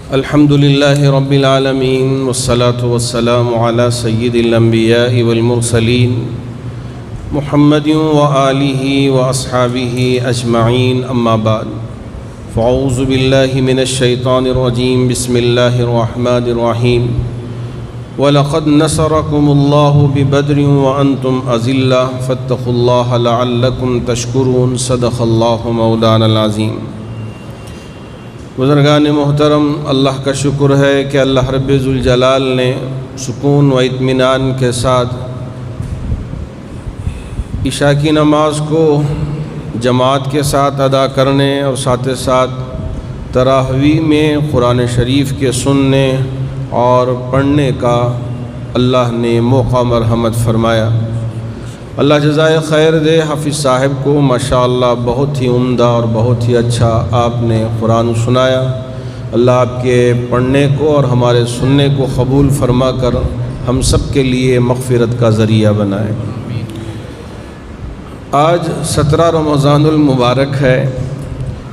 الحمد لله رب العالمين والصلاة والسلام على سيد الأنبياء والمرسلين محمد وآله وأصحابه أجمعين أما بعد فأعوذ بالله من الشيطان الرجيم بسم الله الرحمن الرحيم وَلَقَدْ نَصَرَكُمُ اللَّهُ بِبَدْرٍ وَأَنْتُمْ أَذِلَّةٌ فَاتَّقُوا اللَّهَ لَعَلَّكُمْ تَشْكُرُونَ صدق اللہ مولانا العظیم۔ بزرگان محترم، اللہ کا شکر ہے کہ اللہ رب ذوالجلال نے سکون و اطمینان کے ساتھ عشاء کی نماز کو جماعت کے ساتھ ادا کرنے اور ساتھ ساتھ تراویح میں قرآن شریف کے سننے اور پڑھنے کا اللہ نے موقع مرحمت فرمایا۔ اللہ جزائے خیر دے حافظ صاحب کو، ماشاءاللہ بہت ہی عمدہ اور بہت ہی اچھا آپ نے قرآن سنایا۔ اللہ آپ کے پڑھنے کو اور ہمارے سننے کو قبول فرما کر ہم سب کے لیے مغفرت کا ذریعہ بنائے۔ آج 17 رمضان المبارک ہے۔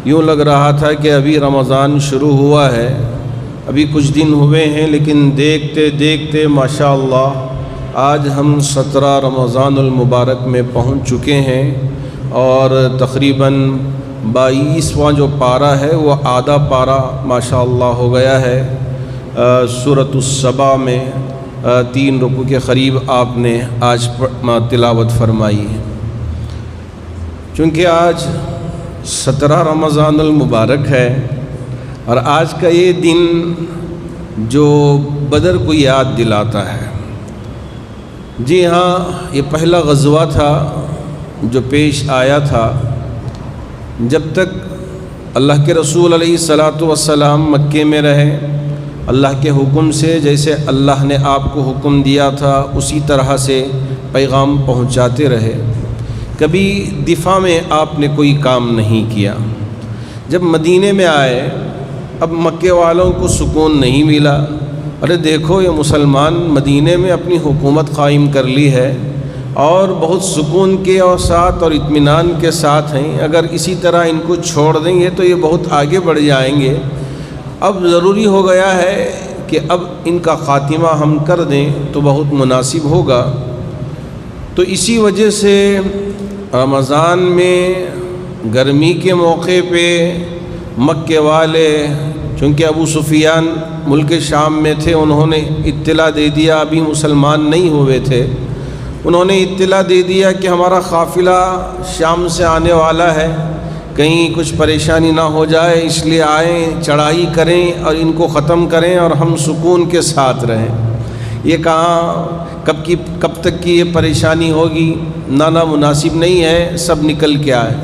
یوں لگ رہا تھا کہ ابھی رمضان شروع ہوا ہے، ابھی کچھ دن ہوئے ہیں، لیکن دیکھتے دیکھتے ماشاءاللہ آج ہم 17 رمضان المبارک میں پہنچ چکے ہیں، اور تقریباً 22واں جو پارہ ہے وہ آدھا پارہ ماشاءاللہ ہو گیا ہے۔ سورۃ السبا میں 3 رکوع کے قریب آپ نے آج تلاوت فرمائی ہے۔ چونکہ آج 17 رمضان المبارک ہے، اور آج کا یہ دن جو بدر کو یاد دلاتا ہے۔ جی ہاں، یہ پہلا غزوہ تھا جو پیش آیا تھا۔ جب تک اللہ کے رسول علیہ السلام مکے میں رہے، اللہ کے حکم سے جیسے اللہ نے آپ کو حکم دیا تھا اسی طرح سے پیغام پہنچاتے رہے۔ کبھی دفاع میں آپ نے کوئی کام نہیں کیا۔ جب مدینے میں آئے، اب مکے والوں کو سکون نہیں ملا۔ ارے دیکھو، یہ مسلمان مدینے میں اپنی حکومت قائم کر لی ہے اور بہت سکون کے اور ساتھ اور اطمینان کے ساتھ ہیں، اگر اسی طرح ان کو چھوڑ دیں گے تو یہ بہت آگے بڑھ جائیں گے۔ اب ضروری ہو گیا ہے کہ اب ان کا خاتمہ ہم کر دیں تو بہت مناسب ہوگا۔ تو اسی وجہ سے رمضان میں گرمی کے موقع پہ مکے والے، چونکہ ابو سفیان ملک شام میں تھے، انہوں نے اطلاع دے دیا، ابھی مسلمان نہیں ہوئے تھے، انہوں نے اطلاع دے دیا کہ ہمارا قافلہ شام سے آنے والا ہے، کہیں کچھ پریشانی نہ ہو جائے، اس لیے آئیں، چڑھائی کریں اور ان کو ختم کریں اور ہم سکون کے ساتھ رہیں۔ یہ کہاں کب تک کی یہ پریشانی ہوگی؟ نانا مناسب نہیں ہے، سب نکل کے آئے۔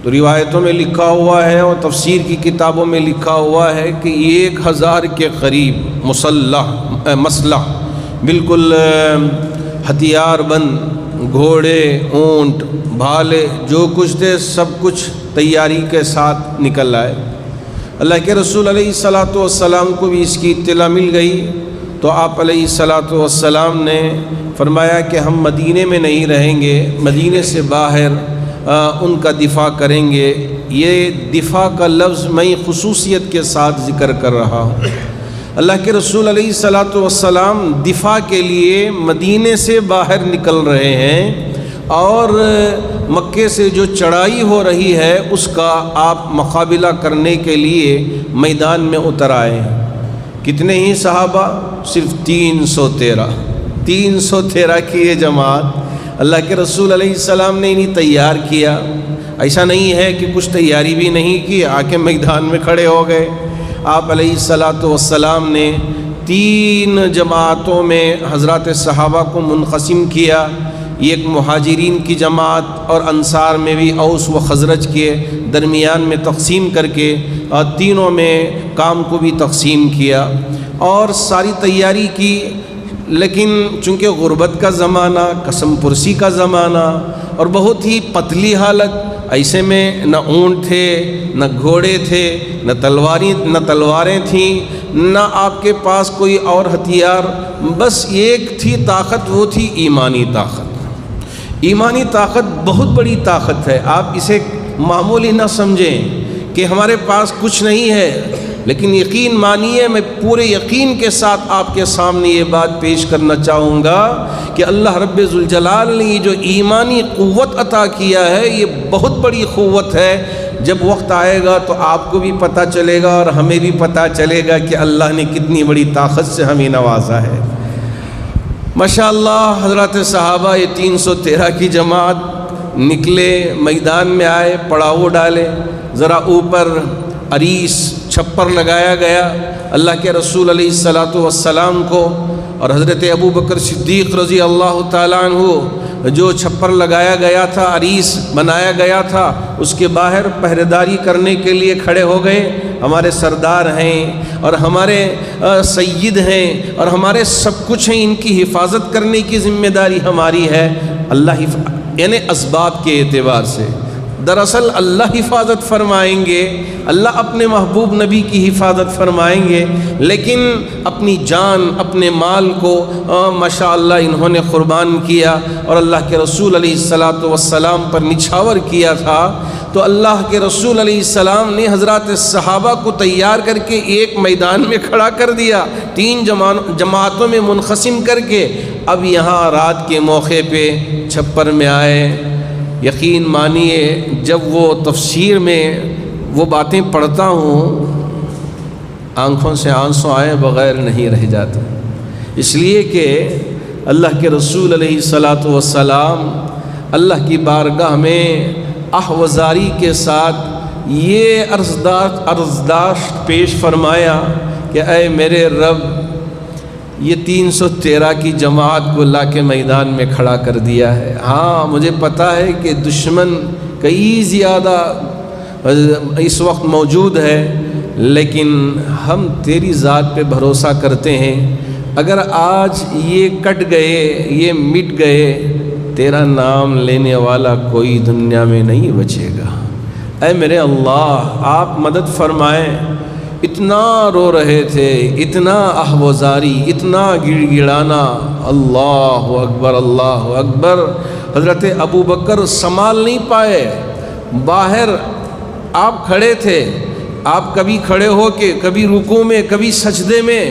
تو روایتوں میں لکھا ہوا ہے اور تفسیر کی کتابوں میں لکھا ہوا ہے کہ 1000 کے قریب مسلح بالکل ہتھیار بند، گھوڑے، اونٹ، بھالے، جو کچھ تھے سب کچھ تیاری کے ساتھ نکل آئے۔ اللہ کے رسول علیہ السلام کو بھی اس کی اطلاع مل گئی، تو آپ علیہ السلام نے فرمایا کہ ہم مدینے میں نہیں رہیں گے، مدینے سے باہر ان کا دفاع کریں گے۔ یہ دفاع کا لفظ میں خصوصیت کے ساتھ ذکر کر رہا ہوں۔ اللہ کے رسول علیہ السلام دفاع کے لیے مدینے سے باہر نکل رہے ہیں، اور مکے سے جو چڑھائی ہو رہی ہے اس کا آپ مقابلہ کرنے کے لیے میدان میں اتر آئے ہیں۔ کتنے ہی صحابہ؟ صرف 313 کی یہ جماعت۔ اللہ کے رسول علیہ السلام نے انہیں تیار کیا۔ ایسا نہیں ہے کہ کچھ تیاری بھی نہیں کی، آ کے میدان میں کھڑے ہو گئے۔ آپ علیہ السلام نے 3 جماعتوں میں حضرات صحابہ کو منقسم کیا۔ ایک مہاجرین کی جماعت اور انصار میں بھی اوس و خزرج کے درمیان میں تقسیم کر کے تینوں میں کام کو بھی تقسیم کیا اور ساری تیاری کی۔ لیکن چونکہ غربت کا زمانہ، قسم پرسی کا زمانہ اور بہت ہی پتلی حالت، ایسے میں نہ اونٹ تھے، نہ گھوڑے تھے، نہ تلواریں تھیں، نہ آپ کے پاس کوئی اور ہتھیار، بس ایک تھی طاقت، وہ تھی ایمانی طاقت۔ ایمانی طاقت بہت بڑی طاقت ہے، آپ اسے معمولی نہ سمجھیں کہ ہمارے پاس کچھ نہیں ہے۔ لیکن یقین مانیے، میں پورے یقین کے ساتھ آپ کے سامنے یہ بات پیش کرنا چاہوں گا کہ اللہ رب ذوالجلال نے یہ جو ایمانی قوت عطا کیا ہے، یہ بہت بڑی قوت ہے۔ جب وقت آئے گا تو آپ کو بھی پتہ چلے گا اور ہمیں بھی پتہ چلے گا کہ اللہ نے کتنی بڑی طاقت سے ہمیں نوازا ہے۔ ماشاءاللہ حضرات صحابہ، یہ 313 کی جماعت نکلے، میدان میں آئے، پڑاؤ ڈالے، ذرا اوپر عریس چھپر لگایا گیا اللہ کے رسول علیہ السلام کو، اور حضرت ابو بکر صدیق رضی اللہ تعالیٰ عنہ جو چھپر لگایا گیا تھا، عریس بنایا گیا تھا، اس کے باہر پہرےداری کرنے کے لیے کھڑے ہو گئے۔ ہمارے سردار ہیں اور ہمارے سید ہیں اور ہمارے سب کچھ ہیں، ان کی حفاظت کرنے کی ذمہ داری ہماری ہے۔ اللہ یعنی اسباب کے اعتبار سے دراصل اللہ حفاظت فرمائیں گے، اللہ اپنے محبوب نبی کی حفاظت فرمائیں گے، لیکن اپنی جان، اپنے مال کو ماشاءاللہ انہوں نے قربان کیا اور اللہ کے رسول علیہ السلام پر نچھاور کیا تھا۔ تو اللہ کے رسول علیہ السلام نے حضرات صحابہ کو تیار کر کے ایک میدان میں کھڑا کر دیا، 3 جماعتوں میں منقسم کر کے۔ اب یہاں رات کے موقع پہ چھپر میں آئے۔ یقین مانیے، جب وہ تفسیر میں وہ باتیں پڑھتا ہوں، آنکھوں سے آنسو آئے بغیر نہیں رہ جاتا، اس لیے کہ اللہ کے رسول علیہ السلام اللہ کی بارگاہ میں آہوازاری کے ساتھ یہ عرضداشت پیش فرمایا کہ اے میرے رب، یہ 313 کی جماعت کو لا کے میدان میں کھڑا کر دیا ہے۔ ہاں مجھے پتہ ہے کہ دشمن کئی زیادہ اس وقت موجود ہے، لیکن ہم تیری ذات پہ بھروسہ کرتے ہیں۔ اگر آج یہ کٹ گئے، یہ مٹ گئے، تیرا نام لینے والا کوئی دنیا میں نہیں بچے گا۔ اے میرے اللہ، آپ مدد فرمائیں۔ اتنا رو رہے تھے، اتنا آہوازاری، اتنا گڑ گڑانا، اللہ اکبر اللہ اکبر۔ حضرت ابو بکر سنبھال نہیں پائے، باہر آپ کھڑے تھے، آپ کبھی کھڑے ہو کے کبھی رکوع میں کبھی سجدے میں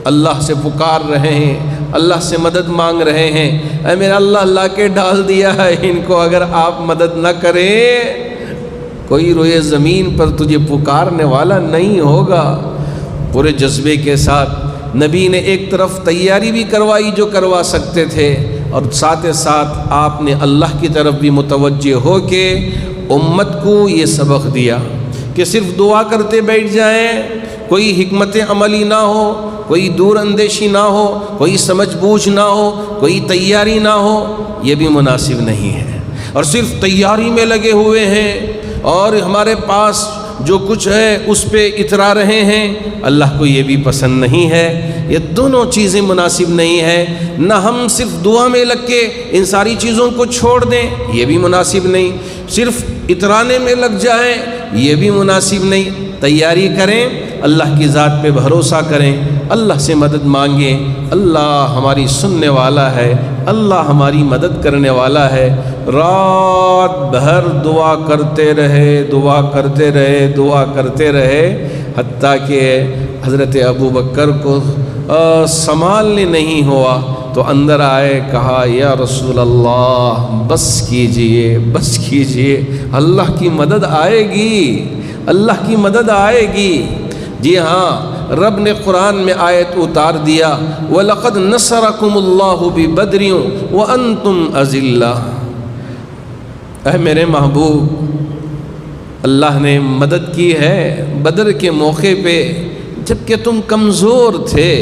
اللہ سے پکار رہے ہیں، اللہ سے مدد مانگ رہے ہیں۔ اے میرا اللہ کے ڈال دیا ہے ان کو، اگر آپ مدد نہ کریں کوئی روئے زمین پر تجھے پکارنے والا نہیں ہوگا۔ پورے جذبے کے ساتھ نبی نے ایک طرف تیاری بھی کروائی جو کروا سکتے تھے، اور ساتھ ساتھ آپ نے اللہ کی طرف بھی متوجہ ہو کے امت کو یہ سبق دیا کہ صرف دعا کرتے بیٹھ جائیں، کوئی حکمت عملی نہ ہو، کوئی دور اندیشی نہ ہو، کوئی سمجھ بوجھ نہ ہو، کوئی تیاری نہ ہو، یہ بھی مناسب نہیں ہے۔ اور صرف تیاری میں لگے ہوئے ہیں اور ہمارے پاس جو کچھ ہے اس پہ اترا رہے ہیں، اللہ کو یہ بھی پسند نہیں ہے۔ یہ دونوں چیزیں مناسب نہیں ہے۔ نہ ہم صرف دعا میں لگ کے ان ساری چیزوں کو چھوڑ دیں، یہ بھی مناسب نہیں۔ صرف اترانے میں لگ جائیں، یہ بھی مناسب نہیں۔ تیاری کریں، اللہ کی ذات پہ بھروسہ کریں، اللہ سے مدد مانگیں۔ اللہ ہماری سننے والا ہے، اللہ ہماری مدد کرنے والا ہے۔ رات بھر دعا کرتے رہے، دعا کرتے رہے، دعا کرتے رہے، حتیٰ کہ حضرت ابو بکر کو سنبھالنے نہیں ہوا تو اندر آئے، کہا یا رسول اللہ بس کیجئے، بس کیجئے، اللہ کی مدد آئے گی، اللہ کی مدد آئے گی۔ جی ہاں، رب نے قرآن میں آیت اتار دیا، وَلَقَدْ نَصَرَكُمُ اللَّهُ بِبَدْرٍ وَأَنْتُمْ أَذِلَّةٌ۔ اے میرے محبوب، اللہ نے مدد کی ہے بدر کے موقع پہ جبکہ تم کمزور تھے۔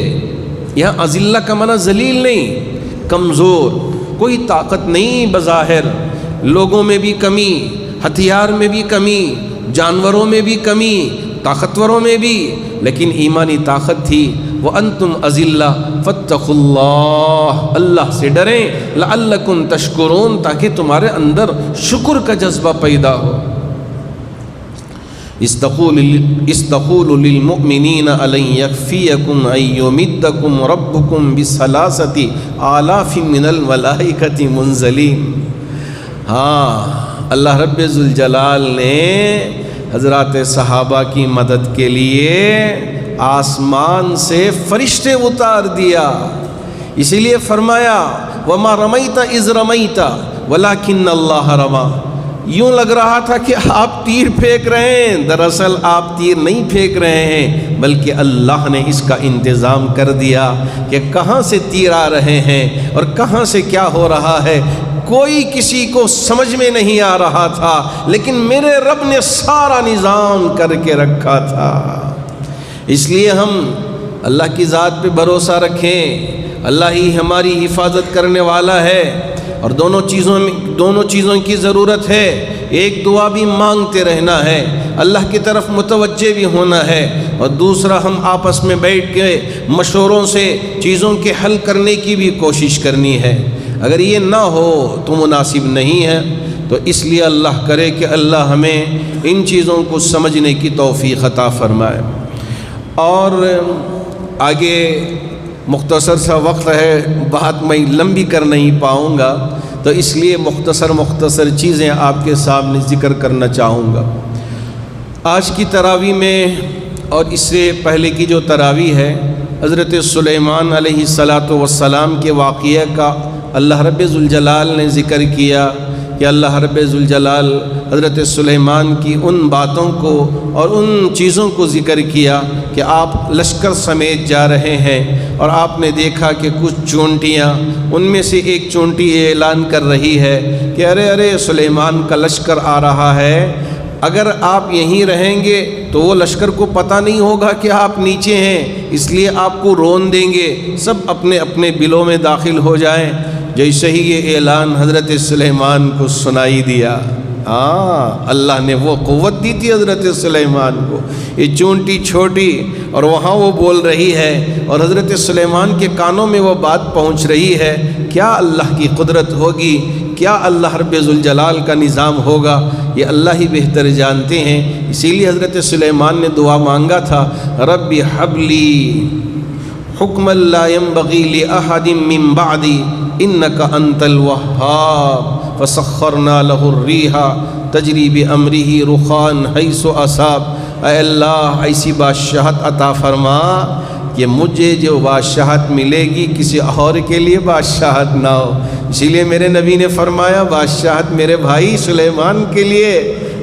یہاں اذلہ کا معنی ذلیل نہیں، کمزور، کوئی طاقت نہیں بظاہر، لوگوں میں بھی کمی، ہتھیار میں بھی کمی، جانوروں میں بھی کمی، طاقتوروں میں بھی، لیکن ایمانی طاقت تھی۔ وَأَنْتُمْ أَذِلَّةٌ فَاتَّقُوا اللَّهَ، اللہ سے ڈریں، لَعَلَّكُمْ تَشْكُرُونَ، تاکہ تمہارے اندر شکر کا جذبہ پیدا ہو۔ استقول للمؤمنین أَلَنْ يَكْفِيَكُمْ أَنْ يُمِدَّكُمْ رَبُّكُمْ بِثَلَاثَةِ آلَافٍ مِّنَ الْمَلَائِكَةِ مُنزَلِينَ۔ ہاں، اللہ رب ذوالجلال نے حضرات صحابہ کی مدد کے لیے آسمان سے فرشتے اتار دیا. اسی لیے فرمایا وما رمیت اذ رمیت ولکن اللہ رما. یوں لگ رہا تھا کہ آپ تیر پھینک رہے ہیں، دراصل آپ تیر نہیں پھینک رہے ہیں بلکہ اللہ نے اس کا انتظام کر دیا کہ کہاں سے تیر آ رہے ہیں اور کہاں سے کیا ہو رہا ہے. کوئی کسی کو سمجھ میں نہیں آ رہا تھا، لیکن میرے رب نے سارا نظام کر کے رکھا تھا. اس لیے ہم اللہ کی ذات پہ بھروسہ رکھیں. اللہ ہی ہماری حفاظت کرنے والا ہے، اور دونوں چیزوں کی ضرورت ہے. ایک دعا بھی مانگتے رہنا ہے، اللہ کی طرف متوجہ بھی ہونا ہے، اور دوسرا ہم آپس میں بیٹھ کے مشوروں سے چیزوں کے حل کرنے کی بھی کوشش کرنی ہے. اگر یہ نہ ہو تو مناسب نہیں ہے. تو اس لیے اللہ کرے کہ اللہ ہمیں ان چیزوں کو سمجھنے کی توفیق عطا فرمائے. اور آگے مختصر سا وقت ہے، بات میں لمبی کر نہیں پاؤں گا، تو اس لیے مختصر چیزیں آپ کے سامنے ذکر کرنا چاہوں گا. آج کی تراویح میں اور اس سے پہلے کی جو تراویح ہے، حضرت سلیمان علیہ السلام کے واقعہ کا اللہ رب ذوالجلال نے ذکر کیا کہ اللہ رب ذوالجلال حضرت سلیمان کی ان باتوں کو اور ان چیزوں کو ذکر کیا کہ آپ لشکر سمیت جا رہے ہیں، اور آپ نے دیکھا کہ کچھ چونٹیاں، ان میں سے ایک چونٹی یہ اعلان کر رہی ہے کہ ارے سلیمان کا لشکر آ رہا ہے. اگر آپ یہیں رہیں گے تو وہ لشکر کو پتہ نہیں ہوگا کہ آپ نیچے ہیں، اس لیے آپ کو رون دیں گے، سب اپنے اپنے بلوں میں داخل ہو جائیں. جیسے ہی یہ اعلان حضرت سلیمان کو سنائی دیا، اللہ نے وہ قوت دی تھی حضرت سلیمان کو. یہ چونٹی چھوٹی اور وہاں وہ بول رہی ہے، اور حضرت سلیمان کے کانوں میں وہ بات پہنچ رہی ہے. کیا اللہ کی قدرت ہوگی، کیا اللہ رب ذوالجلال کا نظام ہوگا، یہ اللہ ہی بہتر جانتے ہیں. اسی لیے حضرت سلیمان نے دعا مانگا تھا، رب حب لی حکم لا ينبغی لأحد من بعدی انک انت الوہاب فسخرنا له الریح تجری بامرہ رخان حیث اصاب. اے اللہ ایسی بادشاہت عطا فرما کہ مجھے جو بادشاہت ملے گی کسی اور کے لیے بادشاہت نہ ہو. اسی لیے میرے نبی نے فرمایا بادشاہت میرے بھائی سلیمان کے لیے،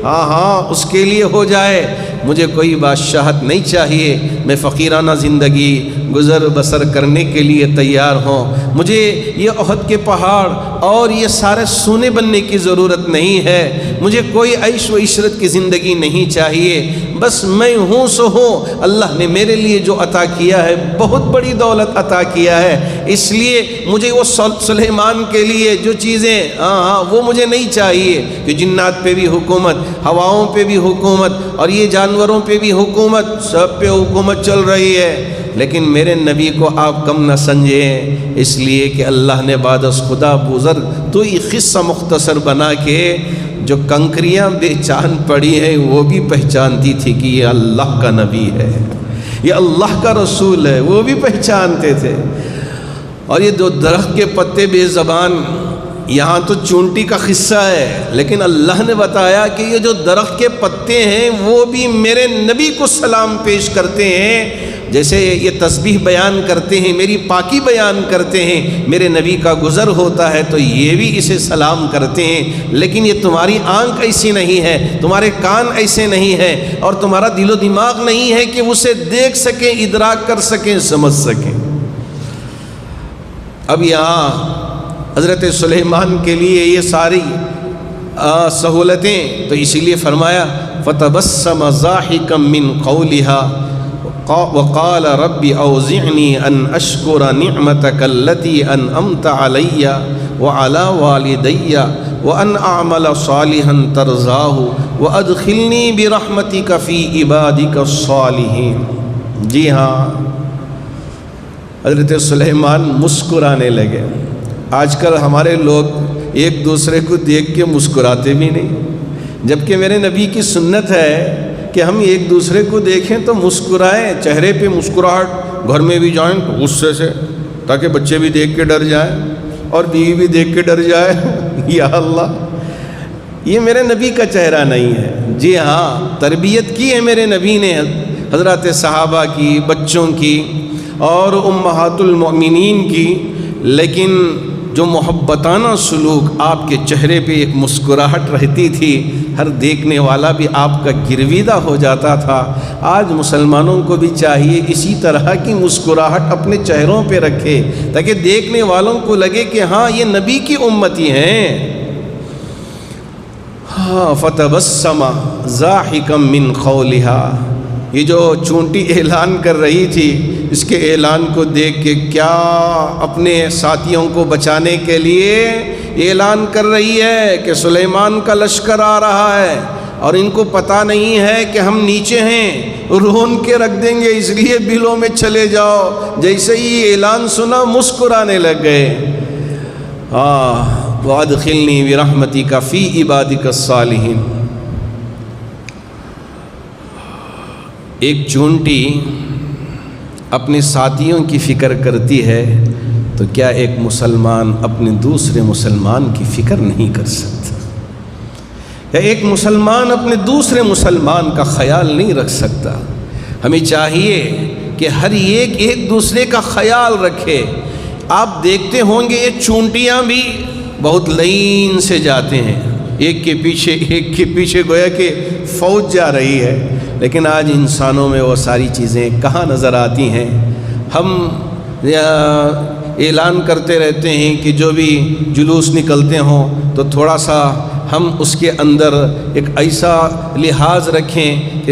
ہاں اس کے لیے ہو جائے، مجھے کوئی بادشاہت نہیں چاہیے. میں فقیرانہ زندگی گزر بسر کرنے کے لیے تیار ہوں. مجھے یہ احد کے پہاڑ اور یہ سارے سونے بننے کی ضرورت نہیں ہے. مجھے کوئی عیش و عشرت کی زندگی نہیں چاہیے. بس میں ہوں سو ہوں. اللہ نے میرے لیے جو عطا کیا ہے بہت بڑی دولت عطا کیا ہے، اس لیے مجھے وہ سلیمان کے لیے جو چیزیں وہ مجھے نہیں چاہیے کہ جنات پہ بھی حکومت، ہواؤں پہ بھی حکومت، اور یہ جانوروں پہ بھی حکومت، سب پہ حکومت چل رہی ہے. لیکن میرے نبی کو آپ کم نہ سمجھیں، اس لیے کہ اللہ نے بعد از خدا بزرگ تو یہ قصہ مختصر بنا کے جو کنکریاں بے چاند پڑی ہیں وہ بھی پہچانتی تھی کہ یہ اللہ کا نبی ہے، یہ اللہ کا رسول ہے، وہ بھی پہچانتے تھے. اور یہ دو درخت کے پتے بے زبان، یہاں تو چونٹی کا قصہ ہے، لیکن اللہ نے بتایا کہ یہ جو درخت کے پتے ہیں وہ بھی میرے نبی کو سلام پیش کرتے ہیں. جیسے یہ تسبیح بیان کرتے ہیں، میری پاکی بیان کرتے ہیں، میرے نبی کا گزر ہوتا ہے تو یہ بھی اسے سلام کرتے ہیں. لیکن یہ تمہاری آنکھ ایسی نہیں ہے، تمہارے کان ایسے نہیں ہے، اور تمہارا دل و دماغ نہیں ہے کہ اسے دیکھ سکیں، ادراک کر سکیں، سمجھ سکیں. اب یہاں حضرت سلیمان کے لیے یہ ساری سہولتیں، تو اسی لیے فرمایا فَتَبَسَّمَ ضَاحِكًا مِّن قَوْلِهَا وقال رب اوزعنی ان اشکر نعمتک التي انعمت علی وعلى والدی وان اعمل صالحا ترضاه وادخلنی برحمتک فی عبادک الصالحین. جی ہاں، حضرت سلیمان مسکرانے لگے. آج کل ہمارے لوگ ایک دوسرے کو دیکھ کے مسکراتے بھی نہیں، جبکہ میرے نبی کی سنت ہے کہ ہم ایک دوسرے کو دیکھیں تو مسکرائیں، چہرے پہ مسکراہٹ. گھر میں بھی جائیں تو غصے سے، تاکہ بچے بھی دیکھ کے ڈر جائیں اور بیوی بھی دیکھ کے ڈر جائے. یا اللہ، یہ میرے نبی کا چہرہ نہیں ہے. جی ہاں، تربیت کی ہے میرے نبی نے حضرات صحابہ کی، بچوں کی اور امہات المؤمنین کی، لیکن جو محبتانہ سلوک آپ کے چہرے پہ ایک مسکراہٹ رہتی تھی، ہر دیکھنے والا بھی آپ کا گرویدہ ہو جاتا تھا۔ آج مسلمانوں کو بھی چاہیے اسی طرح کی مسکراہٹ اپنے چہروں پہ رکھے، تاکہ دیکھنے والوں کو لگے کہ ہاں یہ نبی کی امتی ہیں۔ ہاں، فتبسم ضاحکا من قولہا، یہ جو چونٹی اعلان کر رہی تھی، اس کے اعلان کو دیکھ کے کیا اپنے ساتھیوں کو بچانے کے لیے اعلان کر رہی ہے کہ سلیمان کا لشکر آ رہا ہے اور ان کو پتہ نہیں ہے کہ ہم نیچے ہیں، رون کے رکھ دیں گے، اس لیے بلوں میں چلے جاؤ۔ جیسے ہی اعلان سنا مسکرانے لگ گئے۔ وَأَدْخِلْنِي بِرَحْمَتِكَ فِي عِبَادِكَ الصَّالِحِينَ۔ ایک چونٹی اپنے ساتھیوں کی فکر کرتی ہے تو کیا ایک مسلمان اپنے دوسرے مسلمان کی فکر نہیں کر سکتا؟ یا ایک مسلمان اپنے دوسرے مسلمان کا خیال نہیں رکھ سکتا؟ ہمیں چاہیے کہ ہر ایک دوسرے کا خیال رکھے۔ آپ دیکھتے ہوں گے یہ چونٹیاں بھی بہت لائن سے جاتے ہیں، ایک کے پیچھے گویا کہ فوج جا رہی ہے، لیکن آج انسانوں میں وہ ساری چیزیں کہاں نظر آتی ہیں؟ ہم اعلان کرتے رہتے ہیں کہ جو بھی جلوس نکلتے ہوں تو تھوڑا سا ہم اس کے اندر ایک ایسا لحاظ رکھیں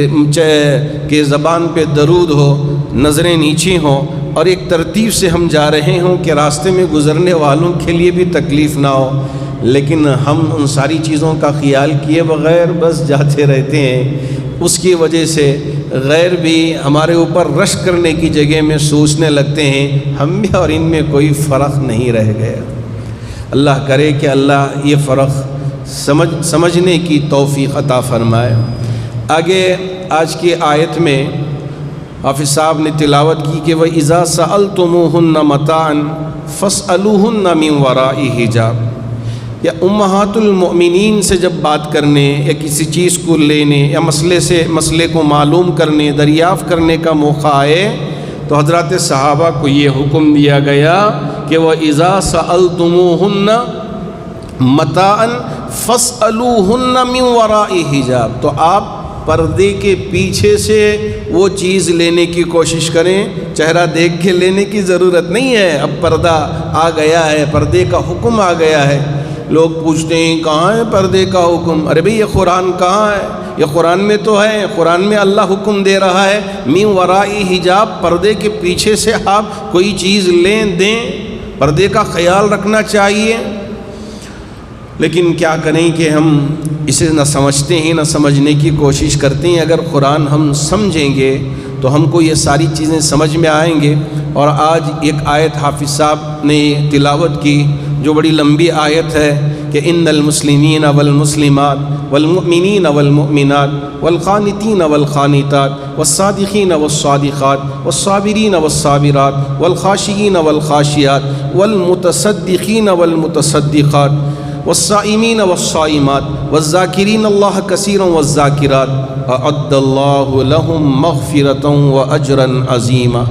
کہ زبان پہ درود ہو، نظریں نیچی ہوں، اور ایک ترتیب سے ہم جا رہے ہوں کہ راستے میں گزرنے والوں کے لیے بھی تکلیف نہ ہو، لیکن ہم ان ساری چیزوں کا خیال کیے بغیر بس جاتے رہتے ہیں۔ اس کی وجہ سے غیر بھی ہمارے اوپر رش کرنے کی جگہ میں سوچنے لگتے ہیں، ہم میں اور ان میں کوئی فرق نہیں رہ گیا۔ اللہ کرے کہ اللہ یہ فرق سمجھنے کی توفیق عطا فرمائے۔ آگے آج کی آیت میں حافظ صاحب نے تلاوت کی کہ وَإِذَا سَأَلْتُمُوهُنَّ مَتَاعًا فَاسْأَلُوهُنَّ مِنْ وَرَاءِ حِجَابٍ۔ یا امہات المؤمنین سے جب بات کرنے یا کسی چیز کو لینے یا مسئلے کو معلوم کرنے، دریافت کرنے کا موقع آئے تو حضرات صحابہ کو یہ حکم دیا گیا کہ وَإِذَا سَأَلْتُمُوهُنَّ مَتَاعًا فَاسْأَلُوهُنَّ مِنْ وَرَاءِ حِجَابٍ۔ تو آپ پردے کے پیچھے سے وہ چیز لینے کی کوشش کریں، چہرہ دیکھ کے لینے کی ضرورت نہیں ہے۔ اب پردہ آ گیا ہے، پردے کا حکم آ گیا ہے۔ لوگ پوچھتے ہیں کہاں ہے پردے کا حکم؟ ارے بھئی یہ قرآن کہاں ہے؟ یہ قرآن میں تو ہے، قرآن میں اللہ حکم دے رہا ہے من ورائی حجاب، پردے کے پیچھے سے آپ کوئی چیز لیں دیں، پردے کا خیال رکھنا چاہیے۔ لیکن کیا کریں کہ ہم اسے نہ سمجھتے ہیں، نہ سمجھنے کی کوشش کرتے ہیں۔ اگر قرآن ہم سمجھیں گے تو ہم کو یہ ساری چیزیں سمجھ میں آئیں گے۔ اور آج ایک آیت حافظ صاحب نے تلاوت کی جو بڑی لمبی آیت ہے کہ ان المسلمین والمسلمات والمؤمنین والمؤمنات والقانتین والقانتات والصادقین والصادقات والصابرین والصابرات والخاشعین والخاشعات والمتصدقین والمتصدقات والصائمین والصائمات والذاکرین اللہ کثیرا والذاکرات اعد اللہ لہم مغفرۃ واجرا عظیما۔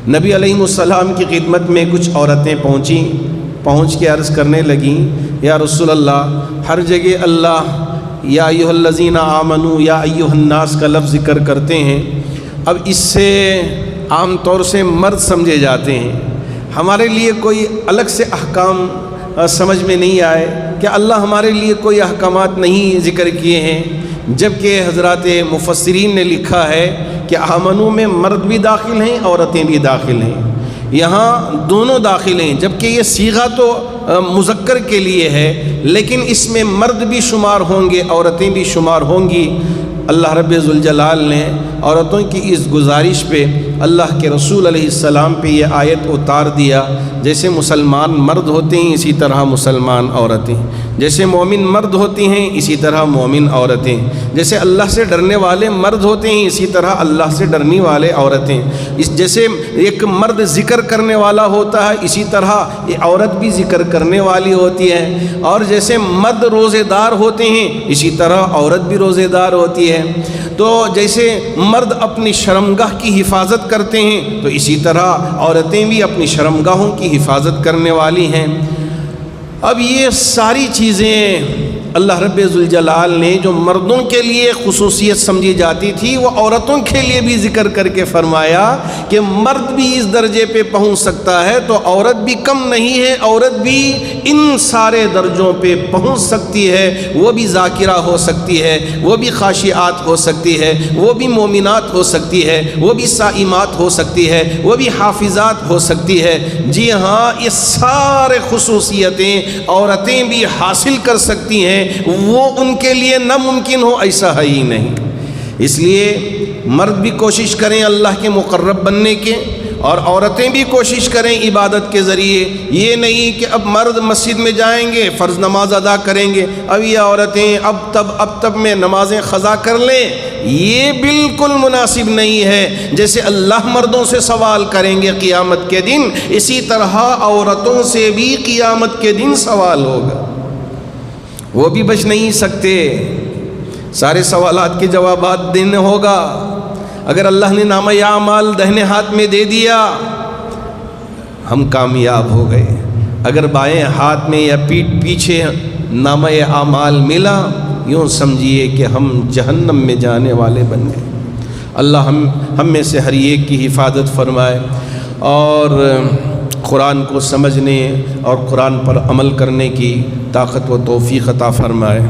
نبی علیہ السلام کی خدمت میں کچھ عورتیں پہنچ کے عرض کرنے لگیں یا رسول اللہ، ہر جگہ اللہ یا ایھا الذین آمنوا یا ایھا الناس کا لفظ ذکر کرتے ہیں، اب اس سے عام طور سے مرد سمجھے جاتے ہیں، ہمارے لیے کوئی الگ سے احکام سمجھ میں نہیں آئے کہ اللہ ہمارے لیے کوئی احکامات نہیں ذکر کیے ہیں، جبکہ حضرات مفسرین نے لکھا ہے کہ آمنو میں مرد بھی داخل ہیں، عورتیں بھی داخل ہیں، یہاں دونوں داخل ہیں، جبکہ یہ صیغہ تو مذکر کے لیے ہے لیکن اس میں مرد بھی شمار ہوں گے، عورتیں بھی شمار ہوں گی۔ اللہ رب ذوالجلال نے عورتوں کی اس گزارش پہ اللہ کے رسول علیہ السلام پہ یہ آیت اتار دیا، جیسے مسلمان مرد ہوتے ہیں اسی طرح مسلمان عورتیں۔ جیسے مومن مرد ہوتے ہیں اسی طرح مومن عورتیں، جیسے اللہ سے ڈرنے والے مرد ہوتے ہیں اسی طرح اللہ سے ڈرنے والے عورتیں، جیسے ایک مرد ذکر کرنے والا ہوتا ہے اسی طرح یہ عورت بھی ذکر کرنے والی ہوتی ہے، اور جیسے مرد روزے دار ہوتے ہیں اسی طرح عورت بھی روزے دار ہوتی ہے۔ تو جیسے مرد اپنی شرمگاہ کی حفاظت کرتے ہیں تو اسی طرح عورتیں بھی اپنی شرمگاہوں کی حفاظت کرنے والی ہیں۔ اب یہ ساری چیزیں اللہ رب ذوالجلال نے جو مردوں کے لیے خصوصیت سمجھی جاتی تھی وہ عورتوں کے لیے بھی ذکر کر کے فرمایا کہ مرد بھی اس درجے پہ پہنچ سکتا ہے تو عورت بھی کم نہیں ہے، عورت بھی ان سارے درجوں پہ پہنچ سکتی ہے، وہ بھی ذاکرہ ہو سکتی ہے، وہ بھی خاشعات ہو سکتی ہے، وہ بھی مومنات ہو سکتی ہے، وہ بھی صائمات ہو سکتی ہے، وہ بھی حافظات ہو سکتی ہے۔ جی ہاں، یہ سارے خصوصیتیں عورتیں بھی حاصل کر سکتی ہیں، وہ ان کے لیے ناممکن ہو ایسا ہے ہی نہیں۔ اس لیے مرد بھی کوشش کریں اللہ کے مقرب بننے کے، اور عورتیں بھی کوشش کریں عبادت کے ذریعے۔ یہ نہیں کہ اب مرد مسجد میں جائیں گے فرض نماز ادا کریں گے، اب یہ عورتیں اب تب میں نمازیں قضا کر لیں، یہ بالکل مناسب نہیں ہے۔ جیسے اللہ مردوں سے سوال کریں گے قیامت کے دن، اسی طرح عورتوں سے بھی قیامت کے دن سوال ہوگا، وہ بھی بچ نہیں سکتے، سارے سوالات کے جوابات دینے ہوگا۔ اگر اللہ نے نامہ اعمال دہنے ہاتھ میں دے دیا ہم کامیاب ہو گئے، اگر بائیں ہاتھ میں یا پیٹھ پیچھے نامہ اعمال ملا یوں سمجھیے کہ ہم جہنم میں جانے والے بن گئے۔ اللہ ہم میں سے ہر ایک کی حفاظت فرمائے اور قرآن کو سمجھنے اور قرآن پر عمل کرنے کی طاقت و توفیق عطا فرمائے۔